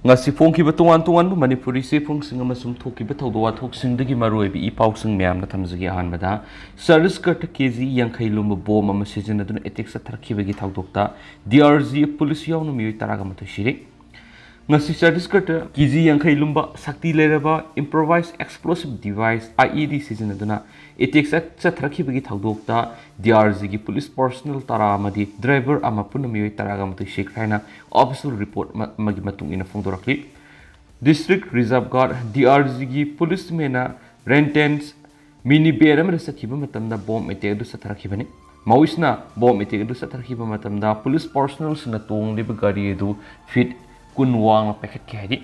ngasi phongkiba tongan manipuri se phongsinga masum thokiba thawdawa thoksingdagi maroibi I pausing myamna thamjagi ahanbada Chatisgarth kg50 lumba bom ama sijinaduna attack chatharakhibagi Thoudokta DRG police yaona11 taraga mathai sire ngasi Chatisgarth kg50 lumba sakti leraba improvised explosive device IED sijinaduna attack chatharakhibagi Thoudokta DRG gi police personnel tara amadi driver ama punamioi taraga mathai shekhaina official report magi matung ina phongdorakli district reserve guard DRG gi policemen rentens mini bear amana sakhiba matamda bomb attack du chatharakhibani mawisna bomb attack du chatharakiba matamda police personnel sina tong liba gari edu fit kunwang packet kadi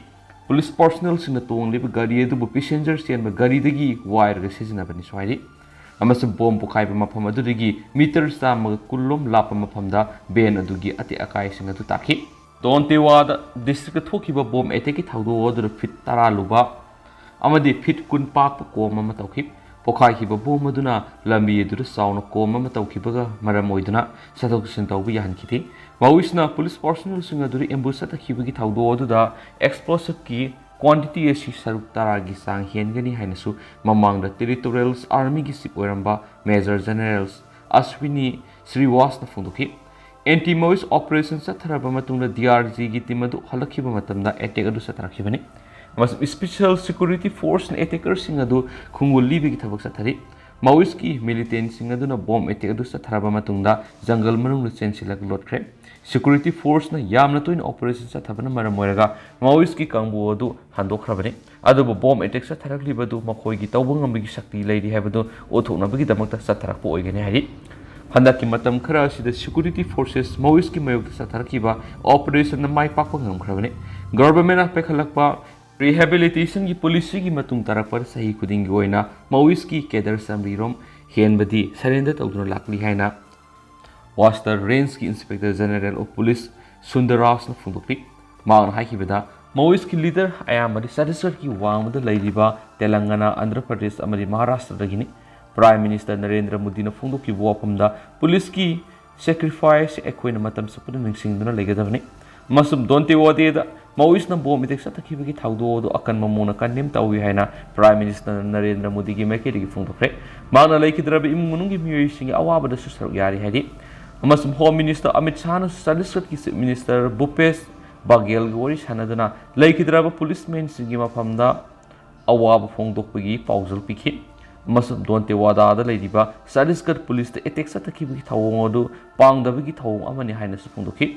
police personnel sina tong liba gari edu bu passengers yen ba gari dagi wire ga sijina bani swai amasa bomb bukai ba mafam adudagi meter sam kullum lapa mafamda ben adugi ati akai singa du takhi donte wada district thokiba bomb attack ki thawdo odur fit tara luba amadi fit kun pak ko mama tawkhip pokai ki bom aduna lambi edur sauna ko mama tawkhibaga maramoiduna sathok sintawbi yahan kiti mawisna police personnel singa duri ambush athakibagi thawdo oduda explosive ki quantity asi saruk taragi sang hengani hainasu mamangda territorial army gi sip oramba major generals Ashwini Sriwas na phungduki anti maoist operations atharaba matungda DRG gi timadu halakhiba matamda attack adu satarakhibani mas special security force na attacker singa du khungul libi gi thabak sathari maoist ki militant singa du na bomb attack adu satharaba matungda jungle manung na chensilak lotkhre security force na yamna toin operation sathabana maramoiraga maoist ki kangbu adu handokhrabani adu bomb attack satharakliba du makhoi gi tawbang ambigi shakti leidi habadu othokna bagi damakta satharakpo oigani hari handaki matam khara sida security forces maoist ki mayok satharakiba operation na mai pakpa ngamkhrabani government a pekhalakpa rehabilitation की policy की मतुंग तरक पर सही खुदिंग गोइना माउइस की Kedar समरीरोम हेनबदी surrender तौदुना लाकली हैना वास्टर range की inspector general of police सुंदरास न फुंदुपि माउन हाइकिबदा माउइस की लीडर आयामदी छत्तीसगढ़ की वांगद लैरिबा तेलंगाना आंध्र प्रदेश अमरी महाराष्ट्र दगिनी प्राइम मिनिस्टर नरेंद्र मोदी न फुंदुकी वाफमदा पुलिस की सैक्रिफाइस एकोइन मतम सपुन निंगसिंगदुना लेगदबनी मसुम दोंते वदेदा माउइस न बोम इतेक सतखिबगी थाउदो दो अकन ममुना कन्नेम तावी हैना प्राइम मिनिस्टर नरेंद्र मोदी की मेकेरी फुंगदोख्रे माना लेखिद्रब इमुनुंगी मियोइसिंग अवाबद सुसरक यारी हैदि अमसुम होम मिनिस्टर अमित शाह न छत्तीसगढ़ की चीफ मिनिस्टर भूपेश बघेल गोरी सानदना लेखिद्रब पुलिसमेन सिंगी मफमदा अवाब फोंगदोखपगी पाउजल पिखि मसुम दोंते वादादा लेदिबा छत्तीसगढ़ पुलिस ते एटेक सतखिबगी थावोंगदु पांगदबगी थावोंग अमनि हाइना सुफुंगदोखि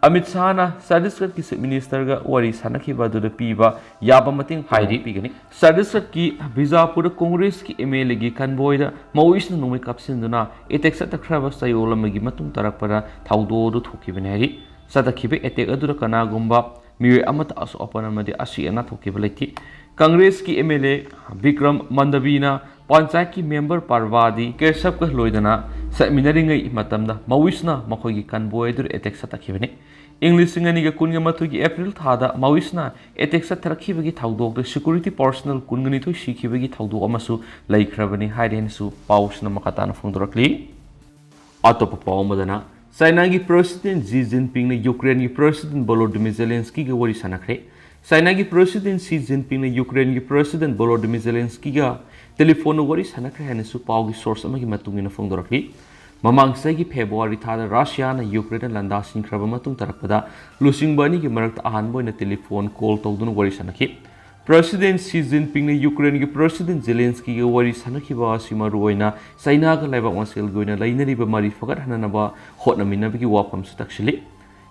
अमित शाह ना छत्तीसगढ़ की चीफ मिनिस्टर का वरी सानखिबा दुद पीबा याबा मतिंग हाइदि पिगनि छत्तीसगढ़ की बिजापुर कांग्रेस की एमएलए की कन्वॉय माउइस न नुमै कापसिनदुना एटेक सतखराबा सयोलमगी मतुंग तरकपरा थाउदो दु थोकिबने हरि सतखिबे एटेक अदुर कनागुम्बा मिवे अमत अस ओपन मदि असि अना थोकिबा लेथि कांग्रेस की एमएलए विक्रम मंदबीना पंचायत की मेंबर पार्वादी केशव का लोइदना समिनरिंगै मतमदा माउइसना मखोगी कन्वॉय दुर एटेक सतखिबने इंग्लिश सिंगनी के कुनगे मतुगी अप्रैल थादा माउइसना एटेक सतरखिबगी थाउदोक सिक्योरिटी पर्सनल कुनगनी तो सिखिबगी थाउदो अमसु लैख्रबनी हाइरेनसु पाउसना मकाताना फोंदोरक्ली अतोप पाउमदना चाइना की प्रेसिडेंट जी जिनपिंग ने यूक्रेन की प्रेसिडेंट वोलोदिमिर जेलेंस्की के वरी सनखरे चाइना की प्रेसिडेंट शी जिनपिंग ने यूक्रेन की प्रेसिडेंट वोलोदिमिर जेलेंस्की का टेलीफोन वरी सनखरे हैनसु पाउगी सोर्स अमगी मतुंगिना फोंदोरक्ली ममांगसाई फेब्रुआरी थादा रशिया ने यूक्रेन लंदा सिंख्रबा मतुंग तरकपदा लुसिंगबानी की मरक्त अहानबोइना टेलीफोन कॉल तौदुना वरी सनखि प्रेसिडेंट शी जिनपिंग ने यूक्रेन की प्रेसिडेंट जेलेंस्की के वरी सनखिबा सिमरुइना चाइना का लाइबा वंसेल गोइना लैनरिबा मरी फगत हननबा होटनमिनबगी वाफम सुतक्सिलि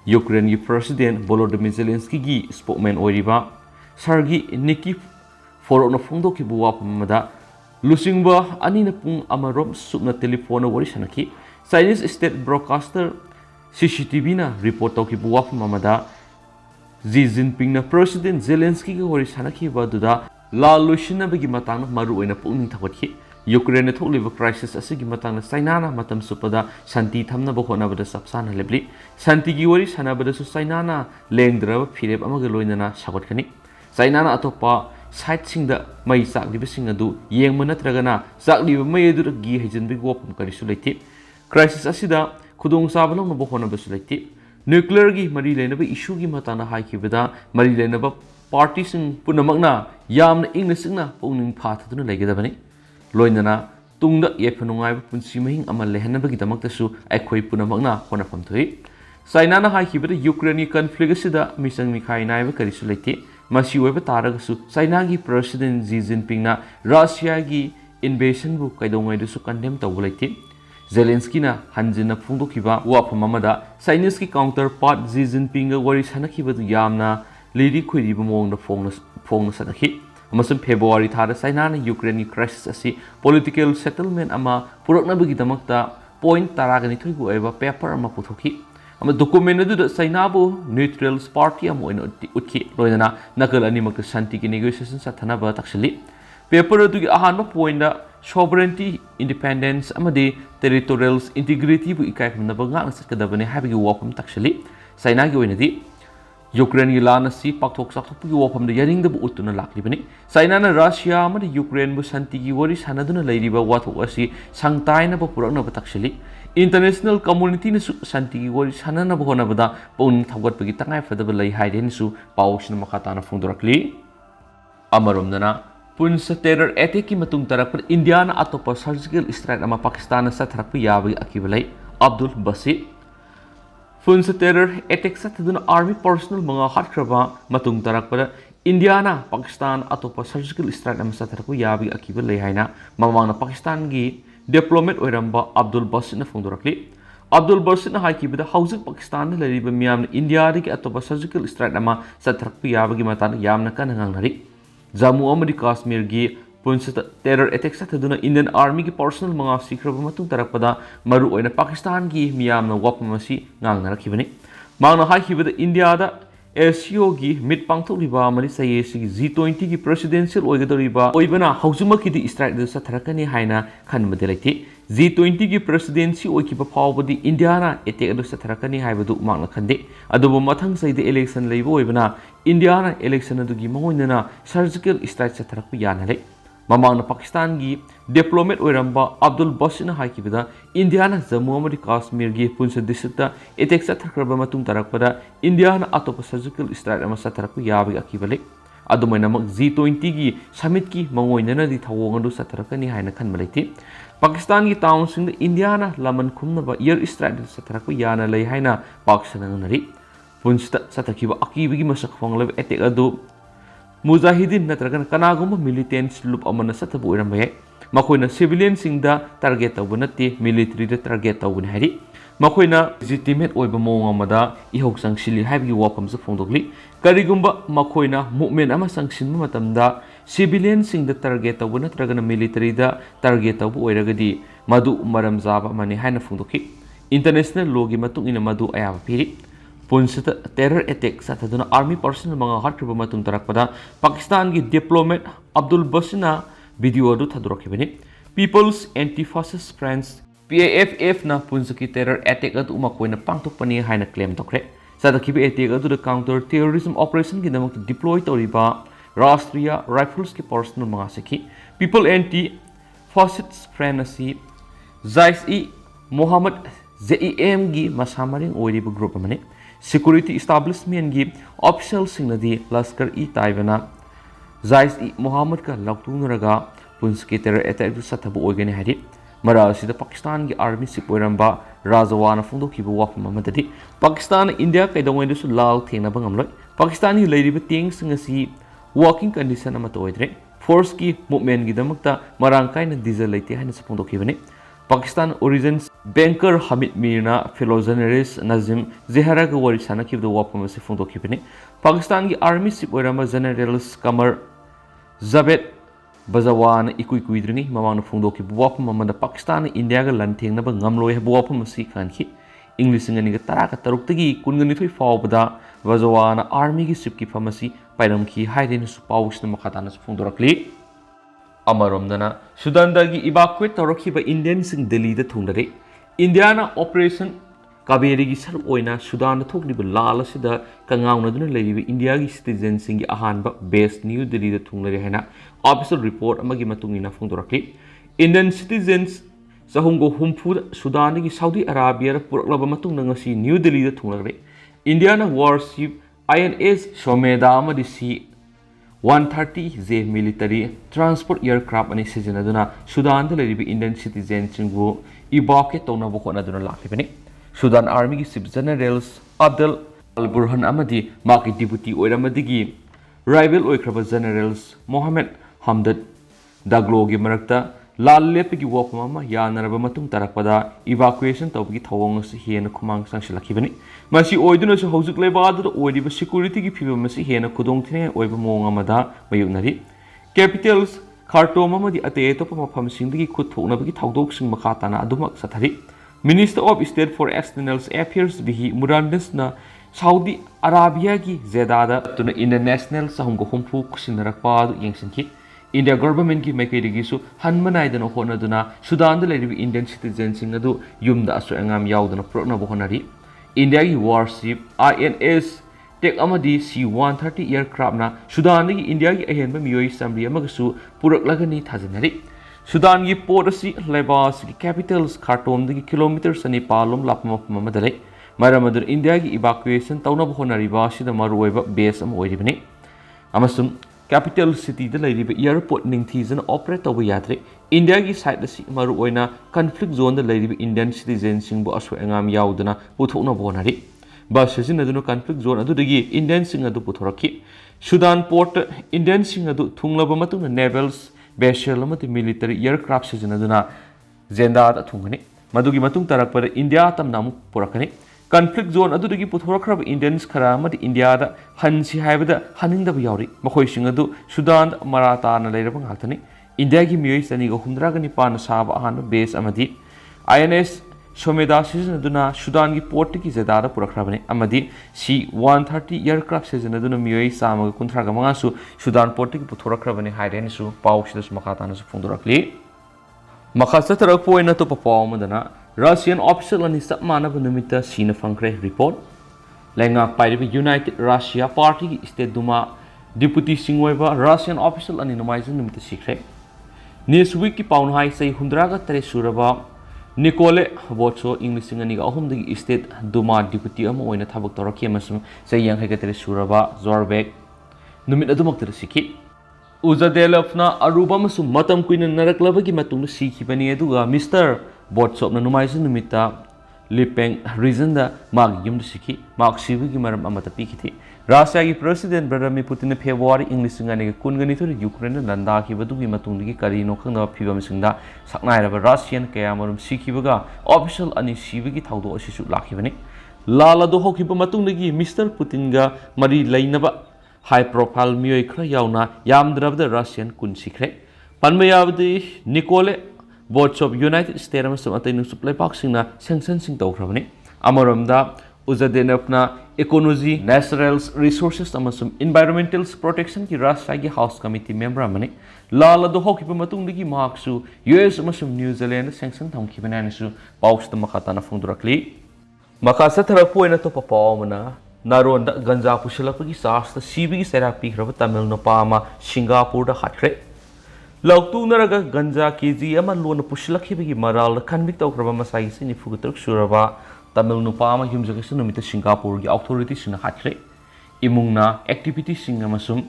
यूक्रेन की प्रेसिडेंट वोलोदिमिर जेलेंस्की की स्पोकमैन ओइरिबा सर्गी निकी फोरोनो फोंदोखिबु वाफमदा लुसिंगबा अनिना पुंग अमरोम सुकना टेलीफोन वरी सनखि चाइनीज स्टेट ब्रॉडकास्टर CCTV ना रिपोर्ट तौकी बुवाफम अमदा जी जिनपिंग ना प्रेसिडेंट जेलेंस्की के वरी सनखिबा दुदा लाल लुसिनबगी मतांग मरु ओइना पुंगनिंग थगतखि यूक्रेन ने थोकलिबा क्राइसिस असिगी मतांग चाइना ना मतम सुपदा शांति थमनबा होनबदा सबसान हलेबली शांति की वरी सनबदसु चाइना ना लेंगद्रब फिरेब अमगे लोइनना सागतखनि चाइना ना अतोपा साइट सिंगदा मई चाकलिबा सिंग अदु येंगम नत्रगना चाकलिबा मई अदु गी हैजनबि गोपम करिसु लैथि crisis असिदा खुदोंग Chaba लौनबा होनबसु लैथि nuclear gi mari lenaba issue gi matana haikibada mari lenaba party sing punamakna yamna ingna singna pungning phathaduna legedabani loinana tungda yephunungai punsi mahing amal lehanabagi damaktasu aikhoi punamakna honafam thoi China na haikibada Ukraine conflict sida misang mikhai naiba karisu leite masi oiba taragasu China gi president Xi Jinping na Russia gi invasion bu kaidongai dusu condemn tawbu leite Zelensky na hanjina phungdokiba wafam amada Chinese ki counterpart Xi Jinping ga wari sanakibadu yamna lady khoiri bu mongna phongna sanakhi amasum February thara China na Ukraine crisis asi political settlement ama puraknabagi damakta point taragani thoigu oiba paper ama puthoki document adu China bu neutral party am oina utki loina nakal ani mak shanti ki negotiation sathana ba taksali paper adu gi ahan point da sovereignty independence amadi territorial integrity bu ikai na ba nga sakadabani habigi wapam taksali China gi oina di Ukraine gi lana si pakthok sakthok gi wapam da yaring da bu utuna laklibani China na Russia amadi Ukraine bu shanti gi wari sanaduna leiriba wathok asi sangtai na ba purakna ba taksali international community na shanti gi wari sanana ba hona bada pon thawgat pagi tangai fadaba lai haiden su pawsna makata na phungdorakli amaromdana punsa terror attack ki matung tarak India na atopa surgical strike ama Pakistan na satharak yabi akibalai Abdul Basit punsa terror attack sathaduna army personnel manga hatkraba matung tarak India na Pakistan atopa surgical strike ama satharak yabi akibalai haina mamang na Pakistan gi diplomat oiramba Abdul Basit na phungdorakli Abdul Basit na haikibada hauzik Pakistan na lariba miyamna India ri atoba surgical strike ama satharakpi yabagi matana yamna kanangangnari Jammu amadi Kashmir gi punsa terror attack sathaduna Indian army gi personal manga sikraba matung tarakpada maru oina Pakistan gi miyamna wapamasi ngangnarakibani mangna haikibada India da ASEO gi mid pangthokliba amani sayesi gi G20 gi presidential oigadoriba oibana hausuma ki di strike da satharakani haina khanmade laiti G20 gi presidency oikiba phawbadi India na attack da satharakani haibadu mangna khande adubu mathang sai de election leibo oibana India na election adu gi mangoinana surgical strike satharakpu yana le mamangna Pakistan gi diplomat oiramba Abdul Basit na haikibada India na Jammu amadi Kashmir gi punsa district da attack sathakraba matung tarakpada India na atopa surgical strike ama satharakpu yabi akibale adumaina mak G20 gi summit ki mangoinana di thawong adu satharakani haina khanbalaiti Pakistan gi town sing India na laman khumnaba air strike satharakpu yana lei haina paksananari punsta sathakiba akibi gi masak phonglab attack adu Mujahideen natragan kanaguma militants loop amana satabu iramay makoina civilian singda target tabu nati military da target tabu hari makoina legitimate oiba mong amada ihok sangsili habi wapam sa phongdokli karigumba makoina movement ama sangsinma matamda civilian singda target tabu natragan military da target tabu oiragadi madu maramjaba mani haina phongdoki international law gi matung ina madu ayaba piri Punsata terror attack sathaduna army personnel manga hatriba matung tarakpada Pakistan gi diplomat Abdul Basit na video adu thadrokhibani People's Anti-Fascist Friends PAFF na punsaki terror attack adu makoina pangthokpani haina claim tokre sadakhibi attack adu counter terrorism operation gi damak deploy toriba Rashtriya Rifles ki personnel manga sakhi People Anti-Fascist Friends asi Jais-e Mohammed JEM gi masamaring oiriba group amani security establishment gi official singnadi Lashkar-e-Taiba Jais-e Mohammed ka lauktunraga punski terror attack sathabu oigani hari mara asida Pakistan gi army sip oiramba Rajawana phungdokiba wafam amadadi Pakistan India kaidongoi du su lal thengna bangamloi Pakistan gi leiriba teng singasi working condition ama toidre force ki movement gi damakta marangkai na diesel leite haina saphungdokibani Pakistan origins banker Hamid Mirna fellow journalist Nazim Zehara ga wari sanakib da wapam se phungdokibani Pakistan gi army sip oirama generals Qamar Javed Bajawan ikui kuidringi mamang phungdoki wapam amada Pakistan India ga lantheng na ba ngamloi ha wapam si khanki English ngani ga tara ka taruk tagi kungani thoi fawbada Bajawan army gi sip ki pharmacy pairam ki haiden su pawsna makata na phungdorakli Amaromdana Sudan dagi evacuate tawrakhiba Indian sing Delhi da thungdare Indiana operation Kaberi gi sar oina Sudan da thokliba lal asida kangauna duna leiriba India gi citizen sing gi ahanba base New Delhi da thunglare haina official report amagi matungina phungdorakli Indian citizens sahumgo humfu Sudan gi Saudi Arabia ra puraklaba matungna ngasi New Delhi da thunglare Indiana warship INS Shomeda amadi C-130J military transport aircraft ani sijinaduna Sudan da leribi Indian citizen chingbu evacuate tawna bokhonaduna lakhibani Sudan Army ki Chief Generals Abdel Al-Burhan amadi maki deputy oiramadigi rival oikraba generals Mohammed Hamdad Daglo gi marakta Lal lepigi wokmama yanaraba matung tarakpada evacuation tawbigi thawong si hena khumang sangsilakibani masi oiduna su hojik lebadu oidiba security gi phibam masi hena khudong thine oiba mong amada mayunari capitals Khartoum amadi ate atopa mafam singdagi khut thoknabagi thawdok sing makha tana adumak sathari Minister of State for External Affairs bihi Murandesna Saudi Arabia gi Jeddah tuna international sahumgo humpu kusindarakpa yengsinki India government ki maikaidagi su hanmanaidana honaduna Sudan da leribi Indian citizens singadu yumda asu engam yaudana prokna bohonari India ki warship INS tek amadi C-130 aircraft na Sudan gi India gi ahenba miyoi samri amagasu puraklagani thajanari Sudan gi port asi Lebas ki capitals Khartoum dagi kilometers ani palom lapma mamadale maramadur India gi evacuation tawna bohonari ba sida maruiba base am oiribani amasum capital city da leriba airport ningthizan operate tawba yadre India gi side si maru oina conflict zone da leriba Indian citizens singbu asu engam yaudana puthokna bonari ba sejinaduna conflict zone adu dagi Indian sing adu puthoraki Sudan port Indian sing adu thunglaba matuna navals vessel amati military aircraft sejinaduna zenda da thungani madugi matung tarakpada India tamna mu purakani conflict zone adu dagi puthorkrab Indians khara amati India da hansi haibada haningda yauri makhoi sing adu Sudan marata na leiraba ngathani India gi miyoi sani ga humdra ga nipan saba han base amadi INS Shomeda sijinaduna Sudan gi port ki Jeddah purakrabani amadi C-130 aircraft sijinaduna miyoi sama ga kunthra ga manga su Sudan port ki puthorkrabani haiden su pau sidas makata na su phungdorakli makhasa tarak poina to papaw madana Russian official ani sapmanaba numita sina fangkre report lenga pairibi United Russia Party ki State Duma deputy singweba Russian official ani numaizan numita sikre Newsweek ki paunhai sei hundraga tare suraba Nicole Botso English singani ga ahum dagi State Duma deputy ama oina thabak toraki amasum sei yang haga tare suraba Zorbek numit adumak tare sikhi Uzadelofna aruba masum matam kuina naraklabagi matungna sikhibani aduga Mr Botsop na numaisa numita lipeng reason da mag yum sikhi mag sibu gi maram amata pikiti Russia gi president Vladimir Putin February English ngani ga kungani to Ukraine nanda ki badu gi matung gi kari no khangna phibam singda saknai raba Russian kaya marum sikhibaga official ani sibu gi thawdo asisu lakhibani lala do hokiba matung gi Mr Putin ga mari lainaba high profile miyoi khra yauna yamdrabda Russian kun sikre panmayabdi Nicole Boards of United States amasung atay nung supply boxing na sanction sing tawkrabani amaramda uzadenapna ecology natural resources amasung environmental protection ki Russia gi house committee member amani lala do hokipa matung digi maksu US amasung New Zealand sanction thamkibana nisu pausta makata na phungdurakli makasa tharak poina to papawmana naronda ganja pusilapagi sasta sibi serak pikraba Tamil Nopama Singapore da hatkre Lautu naraga ganja kg ama lona pusilakibagi maral convict tawkraba masai sini fugutruk suraba Tamil Nopama himjagasi numita Singapore gi authority sina hatkre imungna activity singa masum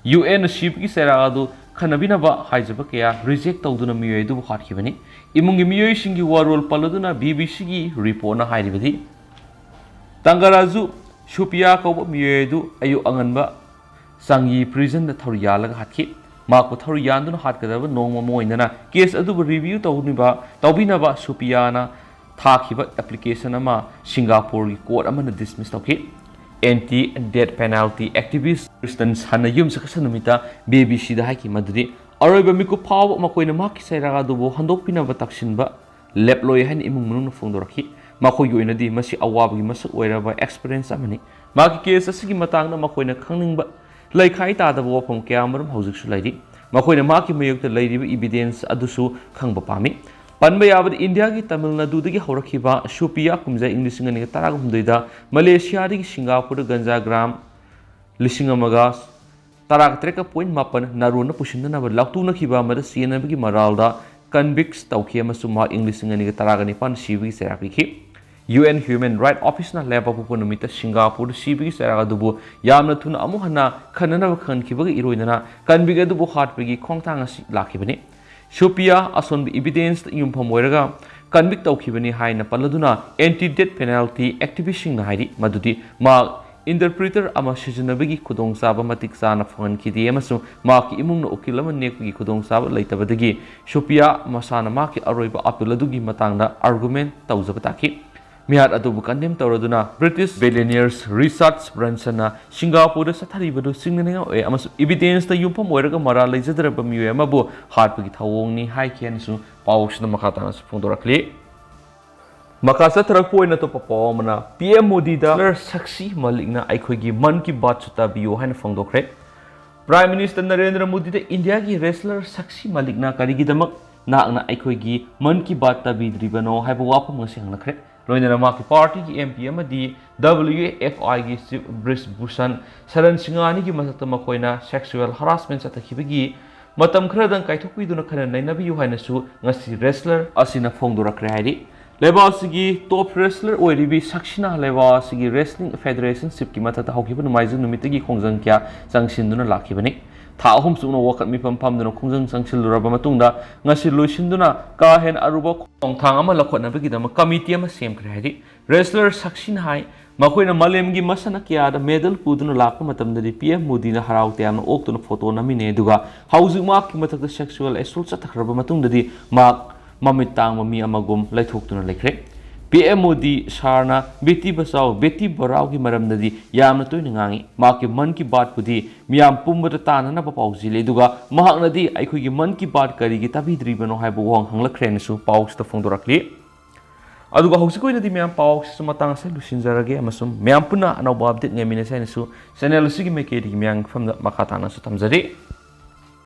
UN ship gi seradu khanabina ba haijaba kaya reject tawduna miyoi du hatkibani imungi miyoi singi warol paladuna BBC gi report na hairibadi Tangarazu Shupia ko miyoi du ayu anganba sangi prison da thoriyalaga hatki Mark Thorian Hatkada, no more moina, case adu review Taubinaba, Supiana, Takiba application ama Singapore court amana dismissed okay. Anti-death penalty activist Christians Hanayum Sakasanumita, baby Shida Haki Madri, Araba Miku Power Makoina Maki Seragado, Handopina Vataksinba, Leploy Han Imun Fundoraki, Mako Yuinadi, Masi Awabi Masu, wherever experience amani. Maki case a Sigimatanga Makoina Kanging but. Like Haita the war from Cameron Houses lady, Makoina Maki Mayok the lady evidence Adusu Kangbapami. Panbayab India gi Tamil Nadu gi Horakiba, Shupia Kumza English and Taragum Dida, Malaysia di Singapore Ganja Gram, Lishingamagas, Tarak Point Mapan, Naruna Pushina, Latuna Kiba, Mother Sienabigi Maralda, convicts Taukia Masuma English and Taraganipan Shivi Serapiki. UN Human Rights Office na leba pupu numita Singapore sibigi saraga dubu yamna thuna amu hana khanana khankibagi iroinana kanbiga dubu heartbreak khongthang asi lakibani Shopia asonbi evidence yumpham oiraga convict tawkhibani haina paladuna anti death penalty activist na haidi madudi ma interpreter ama sijinabagi khudong saba matik sana phangan khidi amasu ma ki imung no ukil ama nekgi khudong saba leitabadagi Shopia masana ma ki aroiba appeal adugi matangda argument tawjaba taki Mihar adubu condemn tawraduna British billionaires Richard Branson na Singapore satharibadu singninga oe amasu evidence ta yumpham oiraga mara leijadraba miyo amabu heartbreak thawongni haikhensu pawsna makhatana phongdorakli Makasa tarakpo na to papawamana PM Modi da saksi malikna aikhoigi man ki baat chuta biyo haina phongdokre Prime Minister Narendra Modi da India ki wrestler saksi malikna karigidamak naakna aikhoigi man ki baat ta bidribano haiba wapam ngasi hangnakre loinana maki party ki MP amadi WFI ki Chief Brisbane Saran Singani ki masakta makoina sexual harassment chatharakhibagi matam khradang kaithokpiduna khana nainabiyo haina su ngasi wrestler asina phongdorakre hairi Lebasigi top wrestler oiribi sakshina lebasigi wrestling federation ship ki matata hokibun maizu numitagi khongjang kya sangsinduna lakhibani tha ahum sungna wakat mipam pamduna khongjang sangsiluraba matungda ngasi loisinduna ka hen aruba khongthang ama lakhotnabagi dama committee ama semkhre haidi wrestler sakshina hai makoina malemgi masana kya da medal puduna lakpa matamdadi PM Modi na haraute amna oktuna photo namine duga hauzu ma ki matakta sexual assault chatakhraba matungdadi ma Mamitang mami amagum laithokuna lekre PM Modi sarna beti basao beti barao ki maramnadi yamna toina ngangi maki man ki baat pudi miyam pumbata tanana papausi le duga mahaknadi aikhoigi man ki baat karigi tabidribano haibu wang hanglakre nasu pausta phongdorakli aduga hausikoi di miyam pausta matang sa lusinjarage amasum miyam puna anauba update ngamina sa nasu channel sigi mekedi miyang famda makatana su tamjari